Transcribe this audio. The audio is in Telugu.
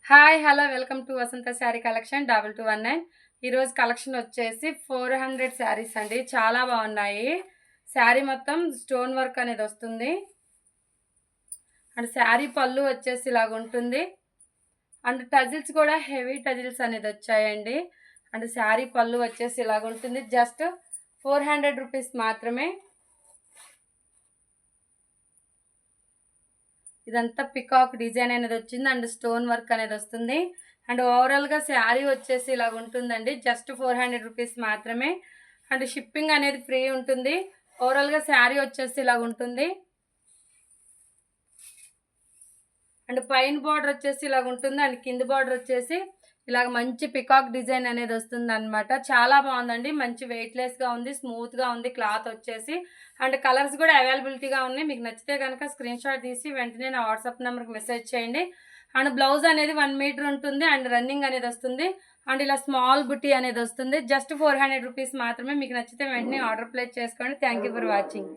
Hi hello welcome to Vasantha saree collection 2219. ఈరోజు కలెక్షన్ వచ్చేసి 400 శారీస్ అండి. చాలా బాగున్నాయి. శారీ మొత్తం స్టోన్ వర్క్ అనేది వస్తుంది. అండ్ శారీ పళ్ళు వచ్చేసి ఇలాగ ఉంటుంది. అండ్ టజిల్స్ కూడా హెవీ టజిల్స్ అనేది వచ్చాయండి. అండ్ శారీ పళ్ళు వచ్చేసి ఇలాగ ఉంటుంది. జస్ట్ 400 రూపీస్ మాత్రమే. ఇదంతా పికాక్ డిజైన్ అనేది వచ్చింది అండ్ స్టోన్ వర్క్ అనేది వస్తుంది. అండ్ ఓవరాల్గా శారీ వచ్చేసి ఇలాగ ఉంటుందండి. జస్ట్ 400 రూపీస్ మాత్రమే. అండ్ షిప్పింగ్ అనేది ఫ్రీ ఉంటుంది. ఓవరాల్గా శారీ వచ్చేసి ఇలాగ ఉంటుంది. అండ్ పైన బార్డర్ వచ్చేసి ఇలాగ ఉంటుంది. అండ్ కింద బార్డర్ వచ్చేసి ఇలాగ మంచి పికాక్ డిజైన్ అనేది వస్తుంది అనమాట. చాలా బాగుందండి. మంచి వెయిట్లెస్గా ఉంది, స్మూత్గా ఉంది క్లాత్ వచ్చేసి. అండ్ కలర్స్ కూడా అవైలబిలిటీగా ఉన్నాయి. మీకు నచ్చితే కనుక స్క్రీన్ షాట్ తీసి వెంటనే నా వాట్సాప్ నెంబర్కి మెసేజ్ చేయండి. అండ్ బ్లౌజ్ అనేది 1 మీటర్ ఉంటుంది. అండ్ రన్నింగ్ అనేది వస్తుంది. అండ్ ఇలా స్మాల్ బుట్టి అనేది వస్తుంది. జస్ట్ 400 రూపీస్ మాత్రమే. మీకు నచ్చితే వెంటనే ఆర్డర్ ప్లేస్ చేసుకోండి. Thank you for watching.